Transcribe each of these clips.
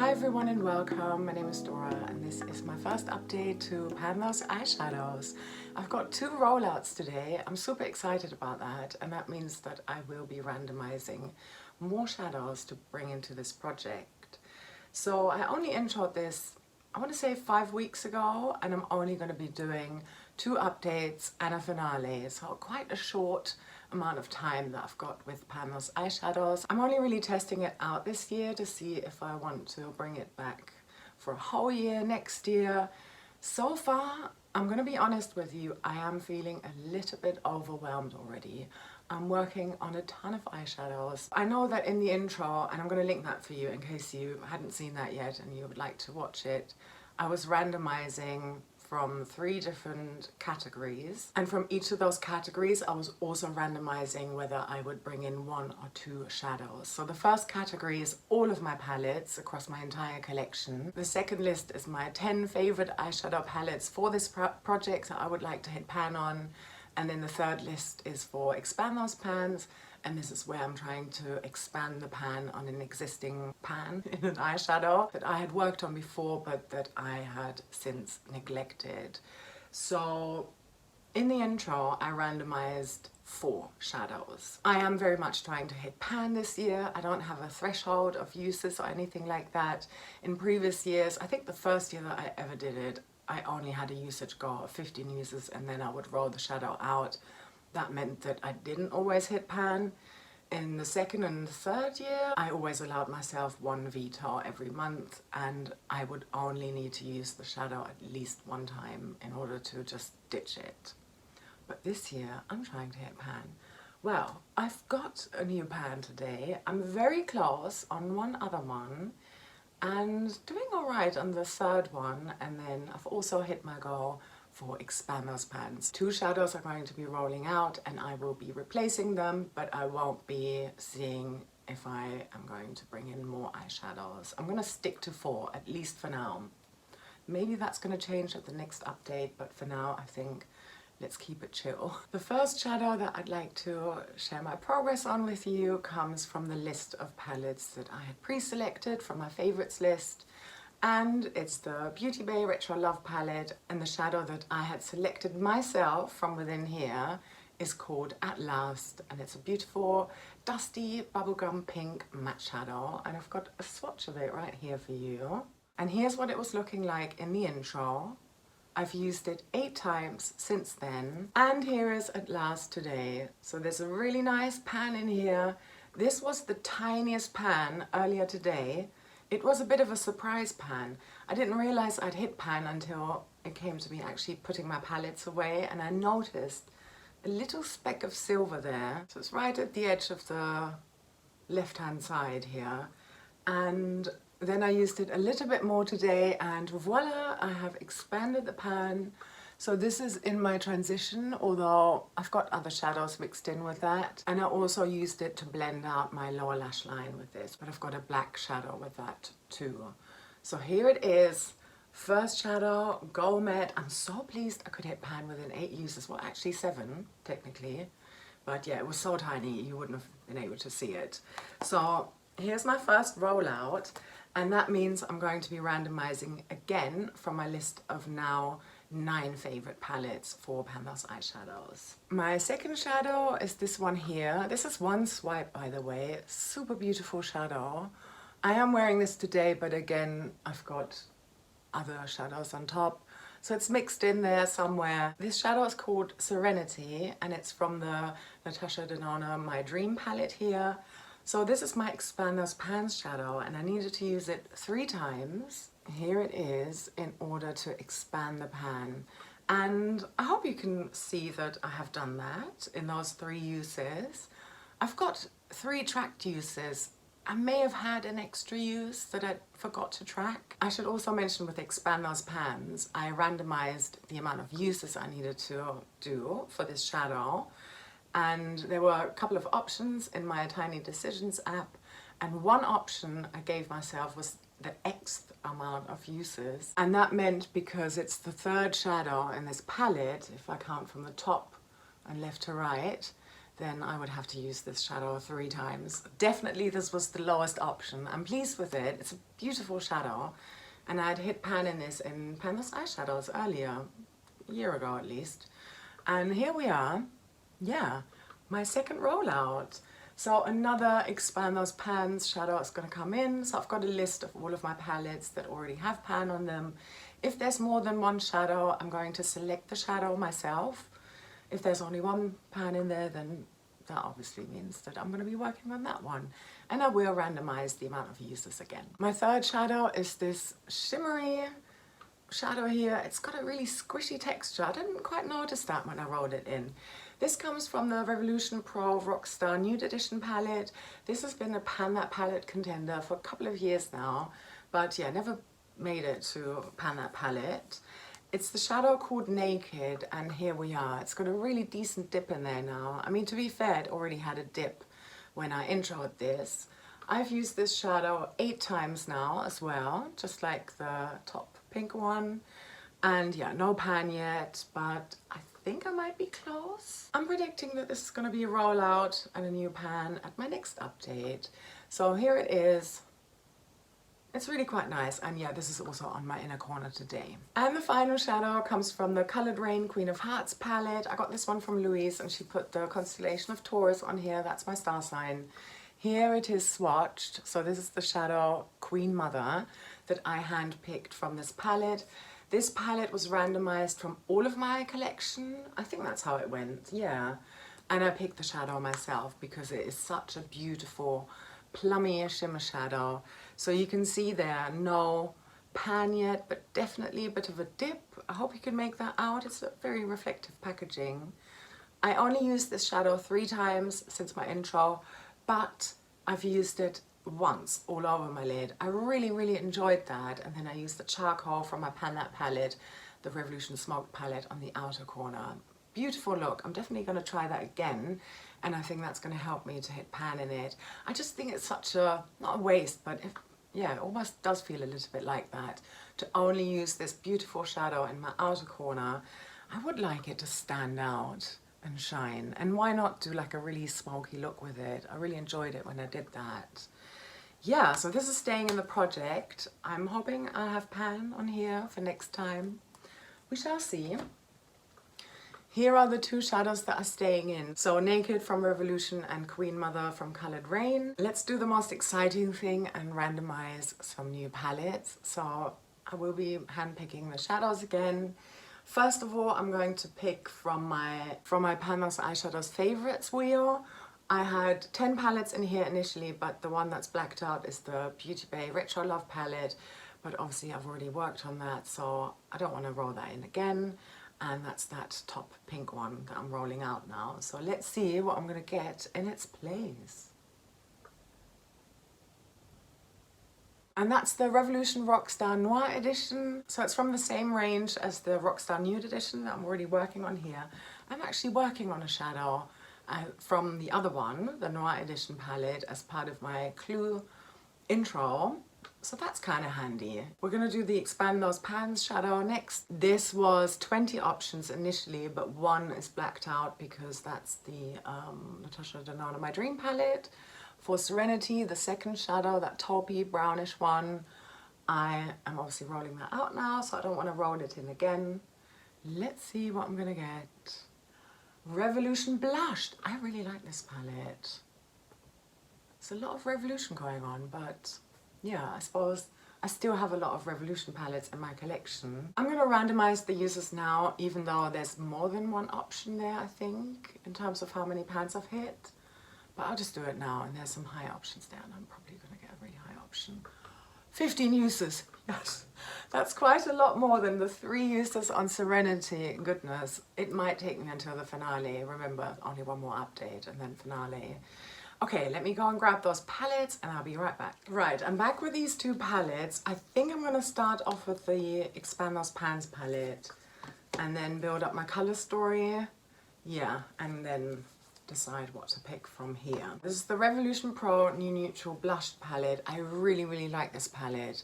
Hi everyone and welcome. My name is Dora and this is my first update to pan those eyeshadows. I've got 2 rollouts today. I'm super excited about that, and that means that I will be randomizing more shadows to bring into this project. So I only introed this, I want to say 5 weeks ago, and I'm only going to be doing 2 updates and a finale, so quite a short amount of time that I've got with pan those eyeshadows. I'm only really testing it out this year to see if I want to bring it back for a whole year next year. So far, I'm going to be honest with you, I am feeling a little bit overwhelmed already. I'm working on a ton of eyeshadows. I know that in the intro, and I'm going to link that for you in case you hadn't seen that yet and you would like to watch it, I was randomizing from 3 different categories, and from each of those categories I was also randomizing whether I would bring in 1 or 2 shadows. So the first category is all of my palettes across my entire collection. The second list is my 10 favorite eyeshadow palettes for this project that I would like to hit pan on, and then the third list is for expand those pans, and this is where I'm trying to expand the pan on an existing pan in an eyeshadow that I had worked on before but that I had since neglected. So in the intro I randomized 4 shadows. I am very much trying to hit pan this year. I don't have a threshold of uses or anything like that. In previous years, I think the first year that I ever did it, I only had a usage goal of 15 uses and then I would roll the shadow out. That meant that I didn't always hit pan. In the second and the third year, I always allowed myself 1 veto every month, and I would only need to use the shadow at least 1 time in order to just ditch it. But this year, I'm trying to hit pan. Well, I've got a new pan today. I'm very close on 1 other one and doing alright on the 3rd one, and then I've also hit my goal for expand those pans. 2 shadows are going to be rolling out and I will be replacing them, but I won't be seeing if I am going to bring in more eyeshadows. I'm going to stick to 4, at least for now. Maybe that's going to change at the next update, but for now I think let's keep it chill. The first shadow that I'd like to share my progress on with you comes from the list of palettes that I had pre-selected from my favorites list. And it's the Beauty Bay Retro Love palette, and the shadow that I had selected myself from within here is called At Last, and it's a beautiful dusty bubblegum pink matte shadow, and I've got a swatch of it right here for you. And here's what it was looking like in the intro. I've used it 8 times since then, and here is At Last today. So there's a really nice pan in here. This was the tiniest pan earlier today. It was a bit of a surprise pan. I didn't realize I'd hit pan until it came to me actually putting my palettes away, and I noticed a little speck of silver there. So it's right at the edge of the left-hand side here. And then I used it a little bit more today, and voila, I have expanded the pan. So this is in my transition, although I've got other shadows mixed in with that. And I also used it to blend out my lower lash line with this, but I've got a black shadow with that too. So here it is, first shadow, Go Matte. I'm so pleased I could hit pan within 8 uses, well actually 7 technically. But yeah, it was so tiny you wouldn't have been able to see it. So here's my first rollout, and that means I'm going to be randomizing again from my list of now 9 favorite palettes for pan those eyeshadows. My second shadow is this one here. This is one swipe, by the way. Super beautiful shadow. I am wearing this today, but again, I've got other shadows on top, so it's mixed in there somewhere. This shadow is called Serenity, and it's from the Natasha Denona My Dream palette here. So this is my Expand Those Pans shadow, and I needed to use it 3 times. Here it is in order to expand the pan, and I hope you can see that I have done that in those 3 uses. I've got 3 tracked uses. I may have had an extra use that I forgot to track. I should also mention with Expand Those Pans, I randomized the amount of uses I needed to do for this shadow, and there were a couple of options in my Tiny Decisions app, and one option I gave myself was the Xth amount of uses, and that meant because it's the 3rd shadow in this palette, if I count from the top and left to right, then I would have to use this shadow 3 times. Definitely this was the lowest option. I'm pleased with it. It's a beautiful shadow. And I'd hit pan in this in Pan Those Eyeshadows earlier, a year ago at least. And here we are. Yeah, my second rollout. So another Expand Those Pans shadow is going to come in. So I've got a list of all of my palettes that already have pan on them. If there's more than one shadow, I'm going to select the shadow myself. If there's only one pan in there, then that obviously means that I'm going to be working on that one. And I will randomize the amount of uses again. My third shadow is this shimmery shadow here. It's got a really squishy texture. I didn't quite notice that when I rolled it in. This comes from the Revolution Pro Rockstar Nude Edition palette. This has been a Pan That palette contender for a couple of years now, but yeah, never made it to Pan That palette. It's the shadow called Naked, and here we are. It's got a really decent dip in there now. I mean, to be fair, it already had a dip when I introed this. I've used this shadow 8 times now as well, just like the top pink one. And yeah, no pan yet, but I think I might be close. I'm predicting that this is going to be a rollout and a new pan at my next update. So here it is. It's really quite nice, and yeah, this is also on my inner corner today. And the final shadow comes from the Colored Rain Queen of Hearts palette. I got this one from Louise, and she put the constellation of Taurus on here. That's my star sign. Here it is swatched. So this is the shadow Queen Mother that I handpicked from this palette. This palette was randomized from all of my collection. I think that's how it went, yeah. And I picked the shadow myself because it is such a beautiful plummy shimmer shadow. So you can see there, no pan yet, but definitely a bit of a dip. I hope you can make that out. It's a very reflective packaging. I only used this shadow 3 times since my intro, but I've used it once all over my lid. I really enjoyed that. And then I used the charcoal from my Pan That palette, the Revolution Smoke palette, on the outer corner. Beautiful look. I'm definitely going to try that again, and I think that's going to help me to hit pan in it. I just think it's such a, not a waste, but yeah, it almost does feel a little bit like that, to only use this beautiful shadow in my outer corner. I would like it to stand out and shine, and why not do like a really smoky look with it? I really enjoyed it when I did that. Yeah, so this is staying in the project. I'm hoping I'll have pan on here for next time. We shall see. Here are the 2 shadows that are staying in. So Naked from Revolution and Queen Mother from Colored Rain. Let's do the most exciting thing and randomize some new palettes. So I will be handpicking the shadows again. First of all, I'm going to pick from my Pan Those Eyeshadows favorites wheel. I had 10 palettes in here initially, but the one that's blacked out is the Beauty Bay Retro Love palette. But obviously I've already worked on that, so I don't want to roll that in again. And that's that top pink one that I'm rolling out now. So let's see what I'm going to get in its place. And that's the Revolution Rockstar Noir Edition. So it's from the same range as the Rockstar Nude Edition that I'm already working on here. I'm actually working on a shadow from the other one, the Noir Edition palette, as part of my Clue intro. So that's kind of handy. We're going to do the Expand Those Pans shadow next. This was 20 options initially, but 1 is blacked out because that's the Natasha Denona My Dream palette. For Serenity, the second shadow, that taupey brownish one, I am obviously rolling that out now, so I don't want to roll it in again. Let's see what I'm going to get. Revolution Blushed. I really like this palette. There's a lot of Revolution going on, but yeah, I suppose I still have a lot of Revolution palettes in my collection. I'm going to randomize the users now, even though there's more than 1 option there, I think, in terms of how many pans I've hit. But I'll just do it now, and there's some high options there, and I'm probably going to get a really high option. 15 uses. Yes, that's quite a lot more than the 3 uses on Serenity. Goodness, it might take me until the finale. Remember, only 1 more update, and then finale. Okay, let me go and grab those palettes and I'll be right back. Right, I'm back with these 2 palettes. I think I'm going to start off with the Expand Those Pans palette and then build up my color story. Yeah, and then decide what to pick from here. This is the Revolution Pro New Neutral Blush palette. I really like this palette.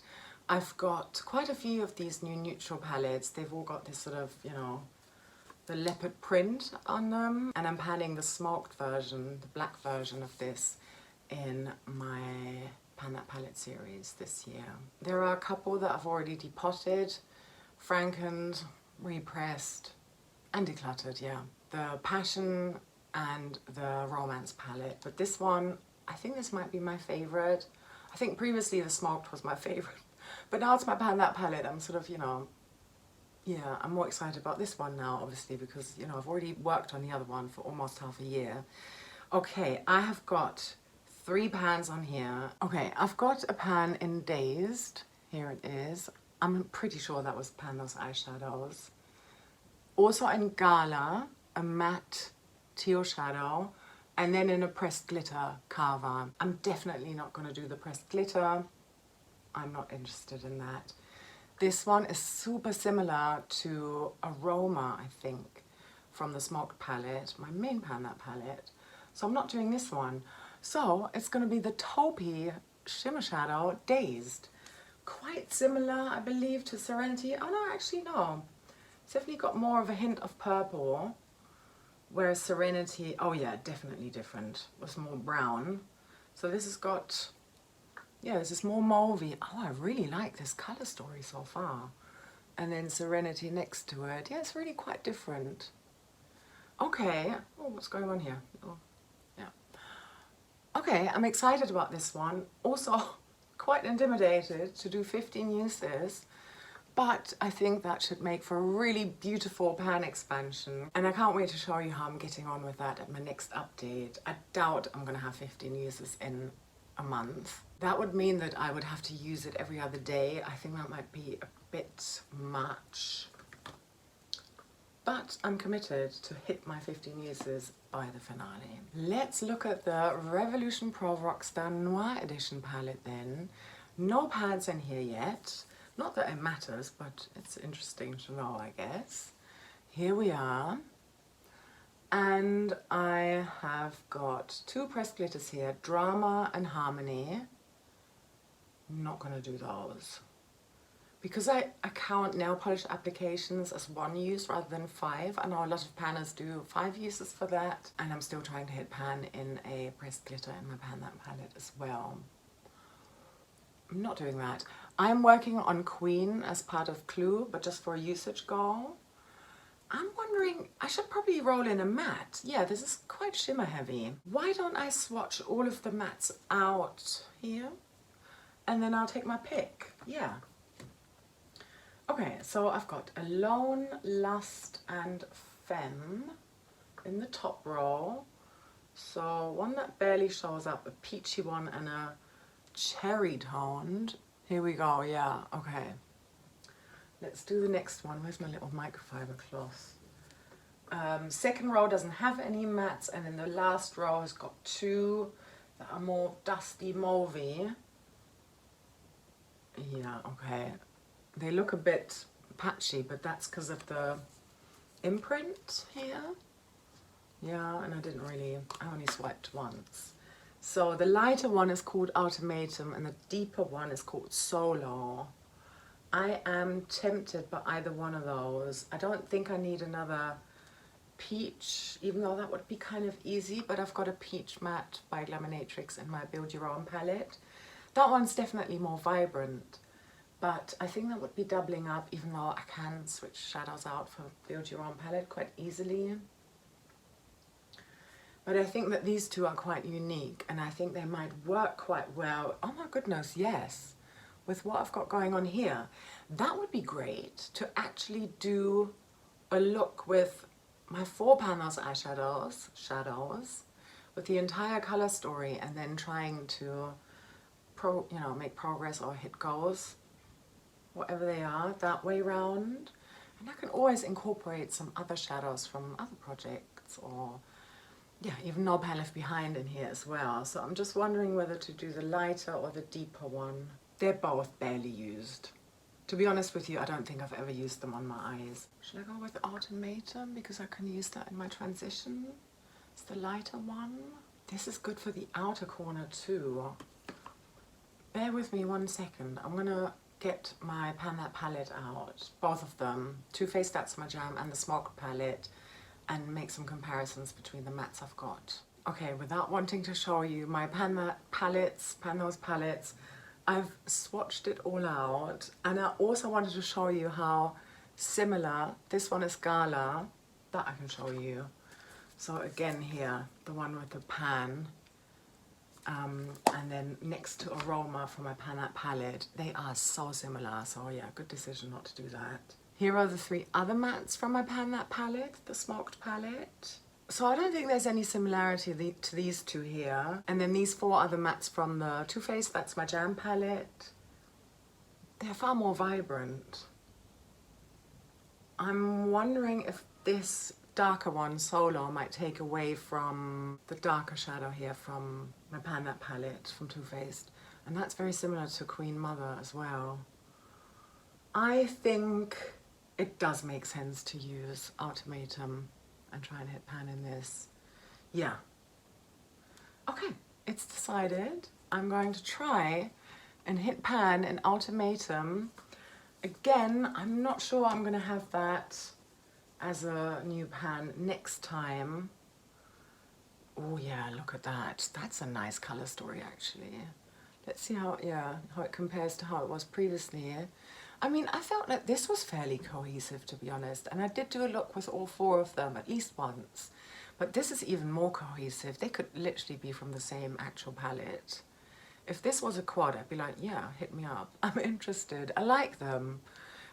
I've got quite a few of these new neutral palettes. They've all got this sort of, you know, the leopard print on them, and I'm panning the smoked version, the black version of this in my Pan That Palette series this year. There are a couple that I've already depotted, frankened, repressed and decluttered, yeah. The Passion and the Romance palette, but this one, I think this might be my favorite. I think previously the smoked was my favorite, but now it's my Pan That palette. I'm sort of, you know, yeah, I'm more excited about this one now, obviously, because, you know, I've already worked on the other one for almost half a year. Okay, I have got 3 pans on here. Okay, I've got a pan in Dazed. Here it is. I'm pretty sure that was Pan Those Eyeshadows. Also in Gala, a matte teal shadow, and then in a pressed glitter Carver. I'm definitely not going to do the pressed glitter. I'm not interested in that. This one is super similar to Aroma, I think, from the Smoked palette, my main Pan That palette. So I'm not doing this one. So it's going to be the taupey shimmer shadow Dazed. Quite similar, I believe, to Serenity. Oh no, actually no. It's definitely got more of a hint of purple, whereas Serenity, oh yeah, definitely different. It was more brown. So this has got, yeah, this is more mauvey. Oh, I really like this color story so far. And then Serenity next to it. Yeah, it's really quite different. Okay. Oh, what's going on here? Oh, yeah. Okay, I'm excited about this one. Also, quite intimidated to do 15 uses. But I think that should make for a really beautiful pan expansion. And I can't wait to show you how I'm getting on with that at my next update. I doubt I'm going to have 15 uses in a month. That would mean that I would have to use it every other day. I think that might be a bit much. But I'm committed to hit my 15 uses by the finale. Let's look at the Revolution Pro Rockstar Noir Edition palette then. No pads in here yet. Not that it matters, but it's interesting to know, I guess. Here we are. And I have got 2 pressed glitters here, Drama and Harmony. I'm not going to do those. Because I count nail polish applications as 1 use rather than 5. I know a lot of panners do 5 uses for that. And I'm still trying to hit pan in a pressed glitter in my Pan That palette as well. I'm not doing that. I'm working on Queen as part of Clue, but just for a usage goal. I'm wondering, I should probably roll in a matte. Yeah, this is quite shimmer heavy. Why don't I swatch all of the mattes out here? And then I'll take my pick. Yeah. Okay, so I've got Alone, Lust and Femme in the top row. So one that barely shows up, a peachy one and a cherry toned. Here we go, yeah, okay. Let's do the next one. Where's my little microfiber cloth? Second row doesn't have any mattes, and then the last row has got 2 that are more dusty mauvey. Yeah, okay. They look a bit patchy, but that's because of the imprint here. Yeah, and I only swiped once. So the lighter one is called Ultimatum and the deeper one is called Solo. I am tempted by either one of those. I don't think I need another peach, even though that would be kind of easy, but I've got a peach matte by Glaminatrix in my Build Your Own palette. That one's definitely more vibrant, but I think that would be doubling up, even though I can switch shadows out for Build Your Own palette quite easily. But I think that these 2 are quite unique, and I think they might work quite well. Oh my goodness, yes. With what I've got going on here. That would be great to actually do a look with my 4 Pan Those Eyeshadows, with the entire color story, and then trying to make progress or hit goals, whatever they are, that way round. And I can always incorporate some other shadows from other projects, or yeah, even No Pan Left Behind in here as well. So I'm just wondering whether to do the lighter or the deeper one. They're both barely used. To be honest with you, I don't think I've ever used them on my eyes. Should I go with Ultimatum because I can use that in my transition? It's the lighter one. This is good for the outer corner too. Bear with me 1 second. I'm gonna get my Pan That palette out, both of them. Too Faced That's My Jam and the Smoke palette. and make some comparisons between the mattes I've got. Okay, without wanting to show you my Pan Those palettes, I've swatched it all out, and I also wanted to show you how similar, this one is Gala, that I can show you. So again here, the one with the pan, and then next to Aroma from my Pan palette, they are so similar, so yeah, good decision not to do that. Here are the 3 other mattes from my Pan palette, the smoked palette. So I don't think there's any similarity to these 2 here. And then these 4 other mattes from the Too Faced, that's my Jam palette. They're far more vibrant. I'm wondering if this darker one, Solo, might take away from the darker shadow here from my Pan palette from Too Faced. And that's very similar to Queen Mother as well. I think it does make sense to use Ultimatum and try and hit pan in this. Yeah. Okay, it's decided. I'm going to try and hit pan in Ultimatum. Again, I'm not sure I'm gonna have that as a new pan next time. Oh yeah, look at that. That's a nice color story actually. Let's see how it compares to how it was previously. I mean, I felt like this was fairly cohesive, to be honest, and I did do a look with all 4 of them at least once, but this is even more cohesive. They could literally be from the same actual palette. If this was a quad, I'd be like, yeah, hit me up. I'm interested. I like them.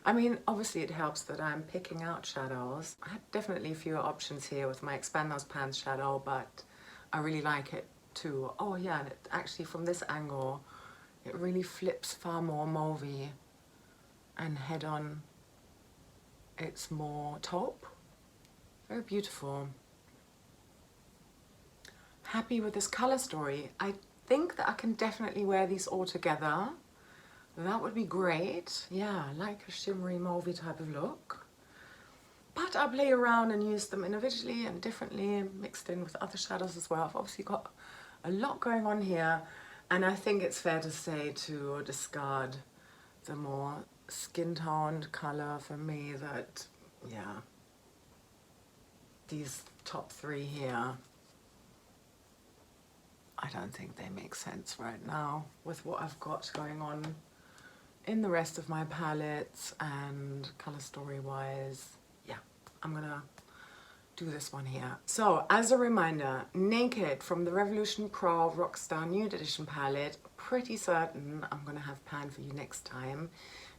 I mean, obviously it helps that I'm picking out shadows. I had definitely fewer options here with my Expand Those Pans shadow, but I really like it too. Oh yeah, and it actually from this angle, it really flips far more mauvey. And head on, it's more taupe. Very beautiful. Happy with this color story. I think that I can definitely wear these all together. That would be great. Yeah, like a shimmery mauvey type of look. But I'll play around and use them individually and differently, and mixed in with other shadows as well. I've obviously got a lot going on here, and I think it's fair to say to discard the more skin-toned color for me. That, yeah, these top 3 here, I don't think they make sense right now with what I've got going on in the rest of my palettes and color story wise. Yeah, I'm gonna do this one here. So as a reminder, Naked from the Revolution Pro Rockstar Nude Edition palette, pretty certain I'm gonna have pan for you next time.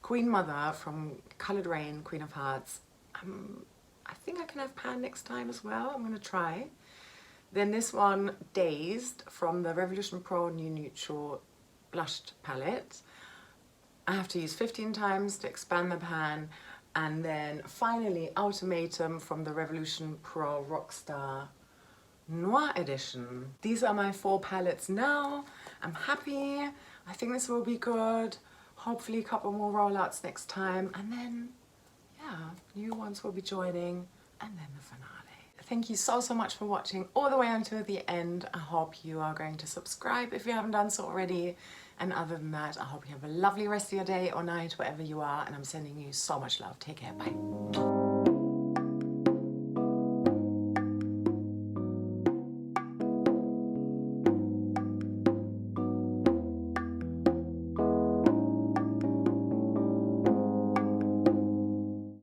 Queen Mother from Colored Rain, Queen of Hearts, I think I can have pan next time as well. I'm gonna try. Then this one, Dazed from the Revolution Pro New Neutral Blushed palette. I have to use 15 times to expand the pan. And then finally Ultimatum from the Revolution Pro Rockstar Noir Edition. These are my 4 palettes now. I'm happy. I think this will be good. Hopefully a couple more rollouts next time. And then, yeah, new ones will be joining. And then the finale. Thank you so much for watching all the way until the end. I hope you are going to subscribe if you haven't done so already. And other than that, I hope you have a lovely rest of your day or night, wherever you are. And I'm sending you so much love. Take care. Bye.